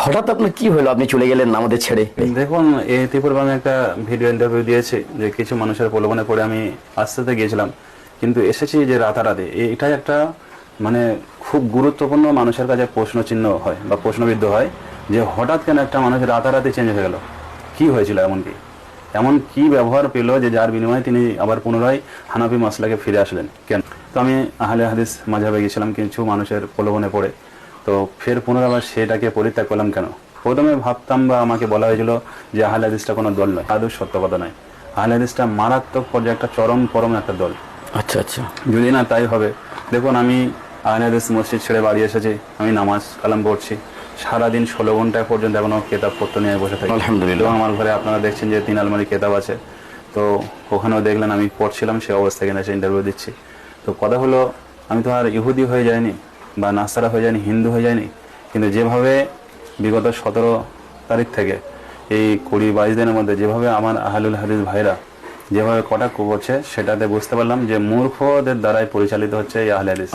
হঠাৎ আপনার কি হলো, আপনি চলে গেলেন আমাদের ছেড়ে? দেখুন, এই ত্রিপুরা আমি একটা ভিডিও ইন্টারভিউ দিয়েছি যে কিছু মানুষের প্রলোভনে পড়ে আমি আস্তে আস্তে গিয়েছিলাম, কিন্তু এসেছি যে রাতারাতি। এটাই একটা মানে খুব গুরুত্বপূর্ণ মানুষের কাছে প্রশ্ন চিহ্ন হয় বা প্রশ্নবিদ্ধ হয় যে হঠাৎ কেন একটা মানুষ রাতারাতি চেঞ্জ হয়ে গেল, কি হয়েছিল, এমন কি ব্যবহার পেল যে যার বিনিময়ে তিনি আবার পুনরায় হানাফি মাসলাকে ফিরে আসলেন কেন? তো আমি আহলে হাদিস মাযহাবে গেছিলাম কিছু মানুষের প্রলোভনে পড়ে, তো ফের পুনরায় আবার সেটাকে পরিত্যাগ করলাম কেন? প্রথমে ভাবতাম বা আমাকে বলা হয়েছিল যে আহলে হাদিসটা কোনো দল নয়, আদৌ সত্য কথা নয়। আহলে হাদিসটা মারাত্মক পর্যায়ে একটা চরম একটা দল। আচ্ছা আচ্ছা, যদি না তাই হবে, দেখুন আমি আহলে হাদিস মসজিদ ছেড়ে বাড়ি এসেছি, আমি নামাজ কালাম পড়ছি সারাদিন 16 ঘন্টা পর্যন্ত এখনো কেতাব পত্র নিয়ে বসে থাকি। আলহামদুলিল্লাহ। আমার ঘরে আপনারা দেখছেন যে 3 আলমারি কেতাব আছে, তো ওখানেও দেখলেন আমি পড়ছিলাম, সে অবস্থায় কিনা সে ইন্টারভিউ দিচ্ছি। তো কথা হলো, আমি তো আর ইহুদি হয়ে যায়নি বা নাসারা হয়ে যায়নি, হিন্দু হয়ে যায়নি, কিন্তু যেভাবে বিগত 17 তারিখ থেকে এই 20-22 দিনের মধ্যে যেভাবে আমার আহলুল হাদিস ভাইরা যেভাবে কটাক্ষ করছে, সেটাতে বুঝতে পারলাম যে মূর্খদের দ্বারাই পরিচালিত হচ্ছে এই আহলে হাদিস।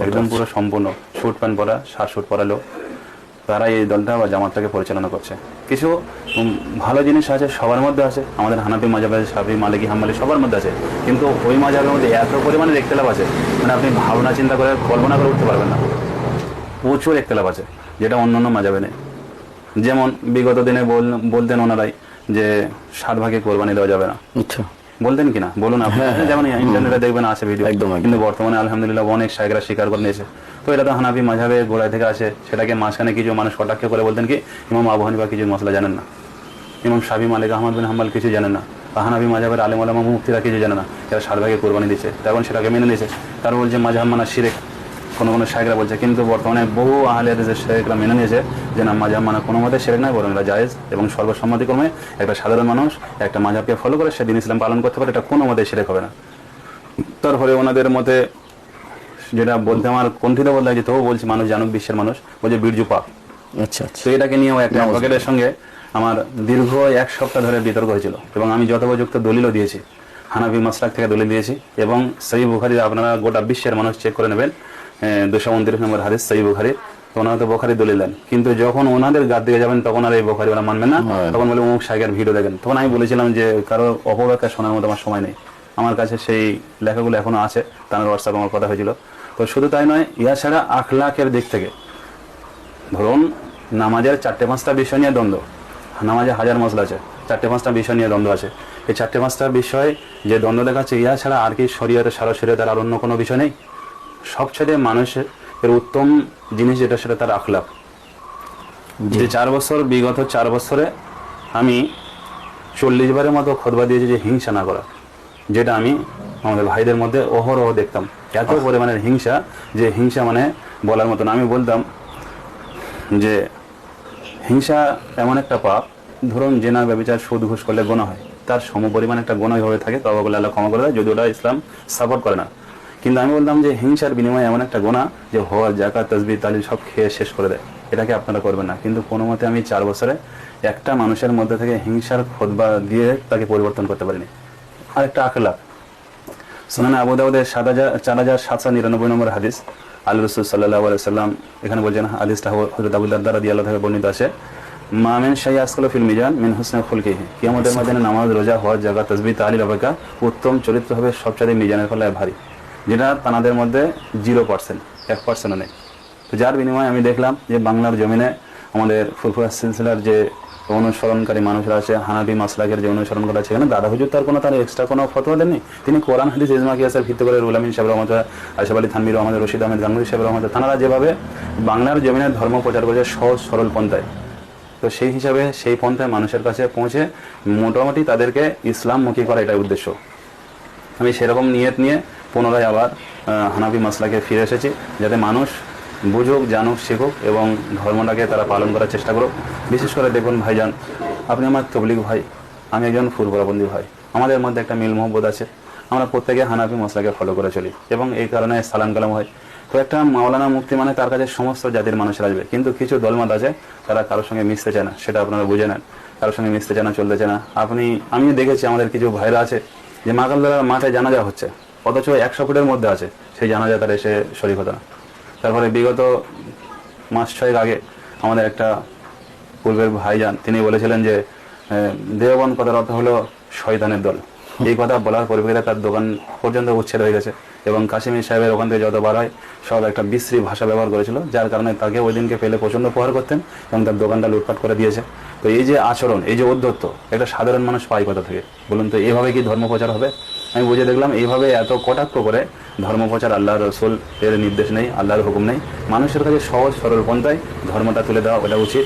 একদম পুরো সম্পূর্ণ স্যুট প্যান্ট পরা, শার্ট স্যুট পরা লোক, তারা এই দলটা বা জামাতটাকে পরিচালনা করছে। কিছু ভালো জিনিস আছে, সবার মধ্যে আছে, আমাদের হানাফি মাযহাবে, শাফি, মালিকি, হাম্বলি সবার মধ্যে আছে, কিন্তু ওই মাযহাবের মধ্যে এত পরিমাণে ইখতিলাফ আছে, মানে আপনি ভাবনা চিন্তা করে কল্পনা করে উঠতে পারবেন না। প্রচুর ইখতিলাফ আছে, যেটা অন্যান্য মাযহাবে নেই। যেমন বিগত দিনে বলতেন ওনারাই যে 7 ভাগে কোরবানি দেওয়া যাবে না। আচ্ছা, বলতেন কিনা বলুন আপনি? যেমন ইন্টারনেটে দেখবেন আছে ভিডিও, একদম। কিন্তু বর্তমানে আলহামদুলিল্লাহ অনেক শায়খরা স্বীকার করে নিয়েছে। তো এটা তো হানাফি মাযহাবে গোড়ায় থেকে আসে, সেটাকে মাঝখানে কিছু মানুষ কটাক্ষ করে বলতেন কি ইমাম আবু হানিফা কিছু মশলা জানেন না, ইমাম শাফি, মালিক, আহমদ বিন হাম্বল কিছু জানেন না, বা হানাফি মাযহাবের আলেম ওলামা মুফতিরা কিছু জানে না, এরা 7 ভাগে কোরবানি দিচ্ছে, তখন সেটাকে মেনে নিয়েছে। তারা বলছে মাযহাব মানা শিরক, কোনো শায়খরা বলছে, কিন্তু বর্তমানে বহু আহলে হাদিসের শায়খরা মেনে নিয়েছে যে না, মাযহাব মানা কোনো মতে শিরক নয়, বরং এটা জায়েজ, এবং সর্বসম্মতিক্রমে একটা সাধারণ মানুষ একটা মাযহাবকে ফলো করে সেদিন ইসলাম পালন করতে পারে, এটা কোনো মতে শিরক হবে না। তারপরে ওনাদের মতে যেটা বলতে আমার কণ্ঠিত বলতে হয়, যে তবু বলছি মানুষ জানুক, বিশ্বের মানুষ বলছে বীর্য পাপ। আচ্ছা আচ্ছা। তো এটাকে নিয়েও একটা অ্যাডভোকেটের সঙ্গে আমার দীর্ঘ 1 সপ্তাহ ধরে বিতর্ক হয়েছিল, এবং আমি যথোপযুক্ত দলিলও দিয়েছি, হানাফি মাসলাক থেকে দলিল দিয়েছি, এবং সহিহ বুখারী আপনারা গোটা বিশ্বের মানুষ চেক করে নেবেন, 229 নম্বর হাদিস সহিহ বুখারী। তো ওনারা তো বুখারী দলিল দেন, কিন্তু যখন ওনাদের গাদ দিয়ে যাবেন তখন আর এই বুখারী ওরা মানবেন না, তখন বলে অমুক শায়খের ভিডিও দেখেন। তখন আমি বলেছিলাম যে কারো অপব্যাখ্যা শোনার মতো আমার সময় নেই, আমার কাছে সেই লেখাগুলো এখনো আছে, তার হোয়াটসঅ্যাপে আমার কথা হয়েছিল। তো শুধু তাই নয়, ইয়া ছাড়া আখলাকের দিক থেকে ধরুন নামাজের 4-5টা বিষয় নিয়ে দ্বন্দ্ব, নামাজে হাজার মশলা আছে, 4-5টা বিষয় নিয়ে দ্বন্দ্ব আছে। এই 4-5টা বিষয় যে দ্বন্দ্ব দেখাচ্ছে, ইয়া ছাড়া আর কি শরীয়তের সারা শরীয়তের আর অন্য কোনো বিষয় নেই? সবচেয়ে মানুষের উত্তম জিনিস যেটা, সেটা তার আখলাক। যে 4 বছর, বিগত 4 বছরে আমি 40 বারের মতো খুতবা দিয়েছি যে হিংসা না করা, যেটা আমি আমাদের ভাইদের মধ্যে অহরহ দেখতাম, এত পরিমাণের হিংসা, যে হিংসা মানে বলার মতন। আমি বলতাম যে হিংসা এমন একটা পাপ, ধরুন জেনা, ব্যভিচার, সুদ, ঘুষ করলে গুনাহ হয়, তার সমপরিমাণ একটা গুনাহ হয়ে থাকে, তওবা করলে আল্লাহ ক্ষমা করে দেয়, যদি ওটা ইসলাম সাপোর্ট করে না। কিন্তু আমি বলতাম যে হিংসার বিনিময়ে এমন একটা গুনাহ যে হজ, যাকাত, তাসবিহ, তাহলিল সব খেয়ে শেষ করে দেয়, এটাকে আপনারা করবেন না। কিন্তু কোনো মতে আমি 4 বছরে একটা মানুষের মধ্যে থেকে হিংসার খুতবা দিয়ে তাকে পরিবর্তন করতে পারিনি। আরেকটা আখলাক, সুনানে আবু দাউদের 4799 নম্বর হাদিস, আল্লাহ রাসূল সাল্লাল্লাহু আলাইহি ওয়াসাল্লাম এখানে বলছেন, হাদিসটা হযরত আবু দারদা রাদিয়াল্লাহু তাআলা বর্ণিত আছে, মা মিন শাইইন আসকালু ফিল মিজান মিন হুসনি খুলকিহি, কিয়ামতের ময়দানে নামাজ, রোজা, হজ, যাকাত, তাসবিহ, তাহলিল, অপেক্ষা উত্তম চরিত্র হবে সবচেয়ে মিজানের ফলে ভারী, যেটা তানাদের মধ্যে 0%, 1%ও নেই। তো যার বিনিময়ে আমি দেখলাম যে বাংলার জমিনে আমাদের ফুরফুরা সিলসিলার যে অনুসরণকারী মানুষরা আছে, হানাফি মাসলাকের যে অনুসরণ করা আছে, এখানে দাদা হুজুর তার কোনো তার এক্সট্রা কোনো ফতোয়া দেননি। তিনি কোরআন, হাদিস, ইজমা, কিয়াসের ভিত্তি করে রুহুল আমিন সাহেব রহমত, আশরাফ আলী থানভী রহমত, রশিদ আহমেদ গাঙ্গুহি সাহেব রহমত, তারা যেভাবে বাংলার জমিনের ধর্ম প্রচার করেছে সহজ সরল পন্থায়, তো সেই হিসাবে সেই পন্থায় মানুষের কাছে পৌঁছে মোটামুটি তাদেরকে ইসলামমুখী করা, এটাই উদ্দেশ্য। আমি সেরকম নিয়ত নিয়ে পুনরায় আবার হানাফি মাসলাকে ফিরে এসেছি, যাতে মানুষ বুঝুক, জানুক, শিখুক, এবং ধর্মটাকে তারা পালন করার চেষ্টা করুক। বিশেষ করে দেখুন ভাইজান, আপনি আমার তবলিগ ভাই, আমি একজন ফুরফুরাবন্দি ভাই, আমাদের মধ্যে একটা মিল মহব্বত আছে, আমরা প্রত্যেকে হানাফি মাসলাকে ফলো করে চলি, এবং এই কারণে সালাম কালাম হয়। তো একটা মাওলানা মুফতি মানে তার কাছে সমস্ত জাতির মানুষের আসবে, কিন্তু কিছু দলমত আছে তারা কারোর সঙ্গে মিশতে চায় না, সেটা আপনারা বুঝে নেন, কারোর সঙ্গে মিশতে চায় না, চলতে চায় না। আমি দেখেছি আমাদের কিছু ভাইরা আছে যে মাকালদার মাথায় জানাজা হচ্ছে, অথচ 100 ফুটের মধ্যে আছে, সেই জানাজা তার এসে শরীক হতো না। তারপরে বিগত মাস 6 আগে আমাদের একটা পূর্বের ভাইজান তিনি বলেছিলেন যে দেওবন্দ কথার অর্থ হলো শয়তানের দল। এই কথা বলার পরিপ্রেক্ষিতে তার দোকান পর্যন্ত উচ্ছেদ হয়ে গেছে এবং কাশিমির সাহেবের ওখান থেকে যত বার হয় সব একটা বিশ্রী ভাষা ব্যবহার করেছিল, যার কারণে তাকে ওই দিনকে পেলে প্রচণ্ড প্রহার করতেন এবং তার দোকানটা লুটপাট করে দিয়েছে। তো এই যে আচরণ, এই যে ঔদ্ধত্য, একটা সাধারণ মানুষ পায় কোথা থেকে বলুন তো? এইভাবে কি ধর্ম প্রচার হবে? আমি বুঝে দেখলাম এইভাবে এত কটাক্ষ করে ধর্ম প্রচার আল্লাহর রসুল এর নির্দেশ নেই, আল্লাহর হুকুম নেই। মানুষের কাছে সহজ সরল পন্থায় ধর্মটা তুলে দেওয়া ওটা উচিত।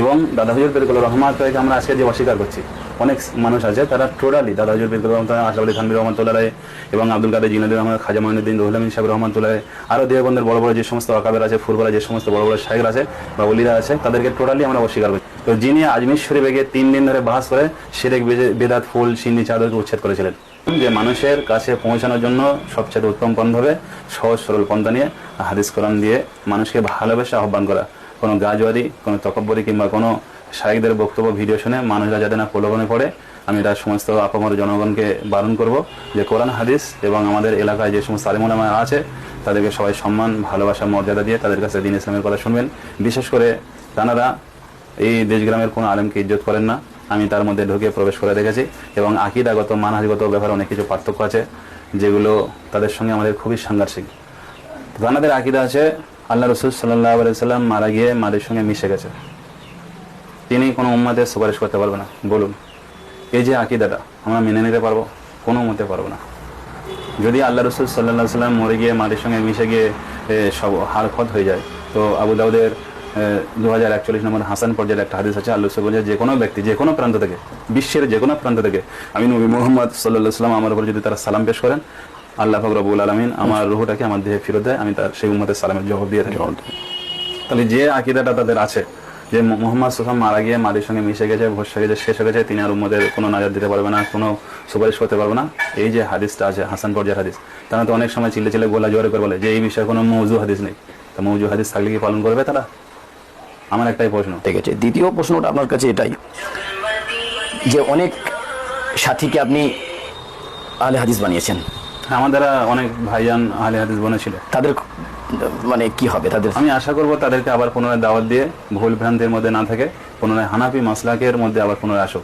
এবং দাদা হুজুর পীর কুতুবুর রহমতুল্লাহ আলাইহি আমরা আজকে যে অস্বীকার করছি, অনেক মানুষ আছে তারা টোটালি দাদা হুজুর পীর কুতুবুর রহমতুল্লাহ, আশরাফ আলী থানভী রহমতুল্লাহ আলাইহি এবং আব্দুল কাদের জিলানী রহমতুল্লাহ, খাজা মঈনুদ্দিন রুহুল আমিন সাহেব রহমতুল্লাহ আলাইহি, আরও দেওবন্দের বড় বড় যে সমস্ত আকাবের আছে, ফুরফুরা যে সমস্ত বড় বড় শায়েখ আছে বা ওলিরা আছে, তাদেরকে টোটালি আমরা অস্বীকার করছি। তো যিনি আজমির শরীফে গিয়ে 3 দিন ধরে বাহাস করে শিরক বেদাত ফুল সিন্নি চাদরকে উচ্ছেদ করেছিলেন, যে মানুষের কাছে পৌঁছানোর জন্য সবচেয়ে উত্তম পন্থা হবে সহজ সরল পন্থা নিয়ে হাদিস কোরআন দিয়ে মানুষকে ভালোবেসে আহ্বান করা। কোনো গাজওয়ারি, কোনো তকব্বরি কিংবা কোনো শায়েখদের বক্তব্য ভিডিও শুনে মানুষরা যাতে না প্রলোভনে পড়ে, আমি তার সমস্ত আপামর জনগণকে বারণ করব যে কোরআন হাদিস এবং আমাদের এলাকায় যে সমস্ত আলিম উলামা আছে তাদেরকে সবাই সম্মান, ভালোবাসা, মর্যাদা দিয়ে তাদের কাছে দ্বীন ইসলামের কথা শুনবেন। বিশেষ করে তাঁরা এই দেশগ্রামের কোনো আলেমকে ইজ্জত করেন না, আমি তার মধ্যে ঢুকে প্রবেশ করে দেখেছি। এবং আকীদাগত, মানহাজগত ব্যাপারে অনেক কিছু পার্থক্য আছে যেগুলো তাদের সঙ্গে আমাদের খুবই সাংঘর্ষিক। তাদের আকীদা আছে আল্লাহ রসুল সাল্লাল্লাহু আলাইহি সাল্লাম মারা গিয়ে মাদের সঙ্গে মিশে গেছে, তিনি কোনো উম্মাদের সুপারিশ করতে পারবে না। বলুন, এই যে আকীদাটা আমরা মেনে নিতে পারবো? কোনো মতে পারবো না। যদি আল্লাহ রসুল সাল্লাল্লাহু আলাইহি সাল্লাম মরে গিয়ে মাদের সঙ্গে মিশে গিয়ে সব হারখত হয়ে যায়, তো আবু দাউদের 2041 নম্বর হাসান পর্যায়ের একটা হাদিস আছে, আল্লাহ রসুল বলছে যে কোনো ব্যক্তি যে কোনো প্রান্ত থেকে, বিশ্বের যে কোনো প্রান্ত থেকে আমি নবী মুহাম্মদ সাল্লাল্লাহু আলাইহি সাল্লাম আমার উপর যদি তারা সালাম পেশ করেন, আল্লাহ পাক রব্বুল আলামিন আমার রূহটাকে আমার দেহে ফেরত দেয়, আমি তার সেই উম্মতের সালামের জবাব দিয়ে থাকি। তাহলে যে আকীদাটা তাদের আছে যে মুহাম্মদ সাল্লাল্লাহু আলাইহি ওয়াসাল্লাম মারা গিয়ে মাদের সঙ্গে মিশে গেছে, ভস্য হয়ে গেছে, শেষ হয়ে গেছে, তিনি আর উম্মতের কোনো নাজাত দিতে পারবে না, কোনো সুপারিশ করতে পারবে না, এই যে হাদিসটা আছে হাসান পর্যায়ের হাদিস, তারা তো অনেক সময় চিল্লে চিল্লে গোলা জোরে করে বলে যে এই বিষয়ে কোনো মওযু হাদিস নেই। তো মওযু হাদিস থাকলে কি পালন করবে তারা? আমার একটাই প্রশ্ন। ঠিক আছে, দ্বিতীয় প্রশ্নটা আপনার কাছে এটাই যে অনেক সাথীকে আপনি আহলে হাদিস বানিয়েছেন, আমাদের অনেক ভাইজান আহলে হাদিস বনেছিল, তাদের মানে কি হবে তাদের? আমি আশা করব তাদেরকে আবার পুনরায় দাওয়াত দিয়ে ভুল ভ্রান্তির মধ্যে না থাকে পুনরায় হানাফি মাসলাকের মধ্যে আবার পুনরায় আসুক।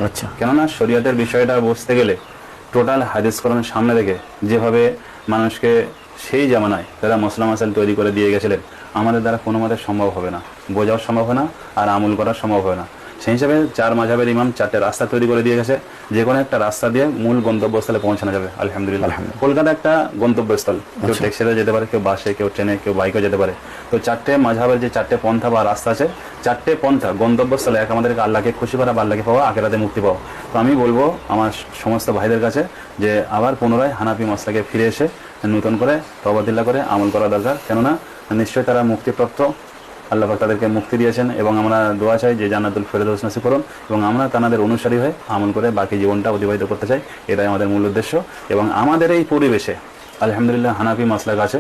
আচ্ছা, কেননা শরীয়তের বিষয়টা বুঝতে গেলে টোটাল হাদিস কোরআনের সামনে রেখে যেভাবে মানুষকে সেই জামানায় তারা মসলা মাসাল তৈরি করে দিয়ে গেছিলেন, আমাদের দ্বারা কোনো মতে সম্ভব হবে না, বোঝাও সম্ভব হয় না, আর আমল করা সম্ভব হয় না। সেই হিসাবে 4 মাযহাবের ইমাম 4টে রাস্তা তৈরি করে দিয়ে গেছে, যে কোনো একটা রাস্তা দিয়ে মূল গন্তব্যস্থলে পৌঁছানো যাবে আলহামদুলিল্লাহ। কলকাতা একটা গন্তব্যস্থল, কেউ ট্যাক্সিতে যেতে পারে, কেউ বাসে, কেউ ট্রেনে, কেউ বাইকে যেতে পারে। তো 4টে মাযহাবের যে 4টে পন্থা বা রাস্তা আছে, 4টে পন্থা গন্তব্যস্থলে এক আমাদেরকে আল্লাহকে খুশি করা বা আল্লাহকে পাওয়া, আখিরাতে মুক্তি পাওয়া। তো আমি বলবো আমার সমস্ত ভাইদের কাছে যে আবার পুনরায় হানাফি মাসলাকে ফিরে এসে নতুন করে তওবাদিল্লাহ করে আমল করা দরকার, কেননা নিশ্চয়ই তারা মুক্তিপ্রাপ্ত, আল্লাহ পাক তাদেরকে মুক্তি দিয়েছেন এবং আমরা দোয়া চাই যে জান্নাতুল ফেরদৌস নসিব করুন এবং আমরা তাদের অনুসারী হয়ে আমল করে বাকি জীবনটা অতিবাহিত করতে চাই, এটাই আমাদের মূল উদ্দেশ্য। এবং আমাদের এই পরিবেশে আলহামদুলিল্লাহ হানাফি মাসলাক আছে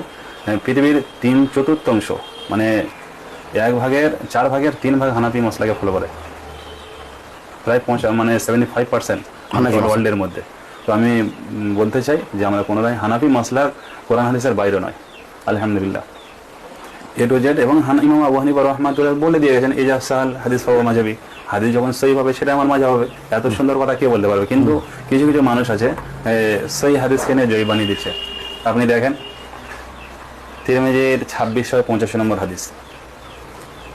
পৃথিবীর 3/4 মানে 1/4 ভাগের 3 ভাগ হানাফি মাসলাকে ফলো করে, প্রায় 75% ওয়ার্ল্ডের মধ্যে। তো আমি বলতে চাই যে আমরা পুনরায় হানাফি মাসলাক কোরআন হাদিসের বাইরে নয় আলহামদুলিল্লাহ এ টু জেড। এবং ইমাম আবু হানিফা রাহমাতুল্লাহ বলে দিয়ে গেছেন এই সাল হাদিস হওয়া মাযহাবি, হাদিস যখন সহি হবে সেটা আমার মাযহাব হবে। এত সুন্দর কথা কে বলতে পারবে? কিন্তু কিছু কিছু মানুষ আছে সহি হাদিসকে নিয়ে জয়ী বানিয়ে দিচ্ছে। আপনি দেখেন তিরমিজির 2685 নম্বর হাদিস,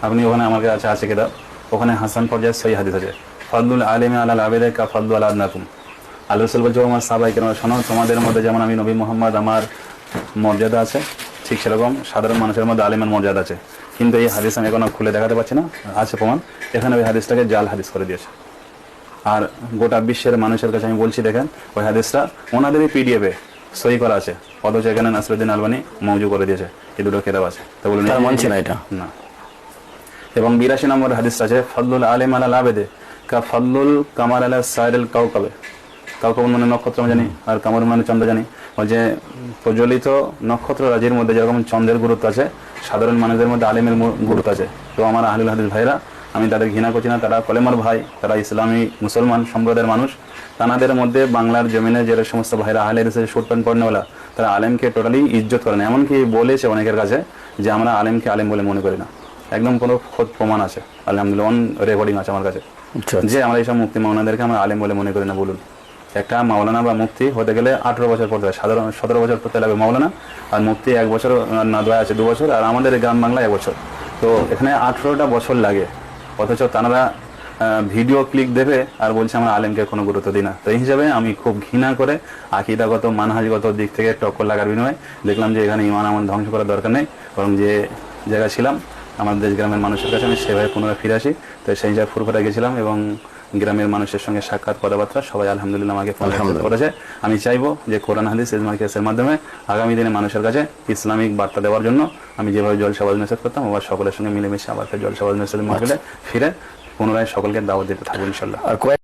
আপনি ওখানে আমার কাছে আছে কিতাব, ওখানে হাসান পর্যায়ের সহি হাদিস আছে, ফাদলুল আলিমি আলাল আবিদি কা ফাদলু আলা আদনাকুম। আল্লাহ রাসূল বলছে আমার সাহাবায়ে কেরাম শোনো, তোমাদের মধ্যে যেমন আমি নবী মুহাম্মদ আমার মর্যাদা আছে, ঠিক সেরকম সাধারণ মানুষের মধ্যে আলিমের মর্যাদা আছে। কিন্তু এই হাদিস আমি এখনো খুলে দেখাতে পারছি না, আছে প্রমাণ। এখানে ওই হাদিসটাকে জাল হাদিস করে দিয়েছে, আর গোটা বিশ্বের মানুষের কাছে আমি বলছি দেখেন ওই হাদিসটা ওনাদেরই পিডিএফে সহি করা আছে, অথচ এখানে নাসরুদ্দিন আলবানী মওজু করে দিয়েছে। এই দুটো খেতাব আছে, তো বলুন মানছে না এটা না। এবং 82 নম্বর হাদিসটা আছে ফাদলুল আলিম আলাল আবেদে কা ফাদলুল কামার আলা সাইরুল কাউকাবে। কাউকাব মানে নক্ষত্র জানি, আর কামর মানে চন্দ্র জানি। যে প্রজ্বলিত নক্ষত্র রাজির মধ্যে যেরকম চন্দ্রের গুরুত্ব আছে, সাধারণ মানুষদের মধ্যে আলিমের গুরুত্ব আছে। তো আমার আহলুল হাদিস ভাইরা, আমি তাদের ঘৃণা করছি না, তারা কলেমার ভাই, তারা ইসলামী মুসলমান সম্প্রদায়ের মানুষ। তাদের মধ্যে বাংলার জমিনে যে সমস্ত ভাইরা আহলে হাদিসের শুট প্যান্ট পড়নেওয়ালা, তারা আলেমকে টোটালি ইজ্জত করে না। এমনকি বলেছে অনেকের কাছে যে আমরা আলেমকে আলেম বলে মনে করি না। একদম কোনো খোদ প্রমাণ আছে, আলহামদুলিল্লাহ অন রেকর্ডিং আছে আমার কাছে, আচ্ছা যে আমরা এইসব মুফতি মাওলানাদেরকে আমরা আলেম বলে মনে করি না। বলুন, একটা মাওলানা বা মুফতি হতে গেলে 18 বছর পড়তে হয়, সাধারণ 17 বছর পড়তে লাগবে মাওলানা, আর মুফতি 1 বছর না দয়া আছে 2 বছর, আর আমাদের গ্রাম বাংলায় 1 বছর। তো এখানে 18টা বছর লাগে, অথচ তারা ভিডিও ক্লিক দেবে আর বলছে আমরা আলেমকে কোনো গুরুত্ব দিই না। তো এই হিসাবে আমি খুব ঘৃণা করে আকিদাগত মানহাজগত দিক থেকে টক্কর লাগার বিনিময়ে দেখলাম যে এখানে ইমান আমার ধ্বংস করার দরকার নেই, বরং যে জায়গায় ছিলাম আমার দেশ গ্রামের মানুষের কাছে আমি সেভাবে পুনরায় ফিরে আসি। তো সেই হিসাবে ফুরফুরা গেছিলাম এবং গ্রামের মানুষের সঙ্গে সাক্ষাৎ কথাবার্তা সবাই আলহামদুলিল্লাহ আমাকে করেছে। আমি চাইবো যে কোরআন হাদিস ইজমা কিয়াসের মাধ্যমে আগামী দিনে মানুষের কাছে ইসলামিক বার্তা দেওয়ার জন্য আমি যেভাবে জলসা ওয়াজ নসিহত করতাম আবার সকলের সঙ্গে মিলেমিশে আবার জলসা ওয়াজ নসিহতের মাহফিলে ফিরে পুনরায় সকলকে দাওয়াত দিতে থাকবো ইনশাআল্লাহ।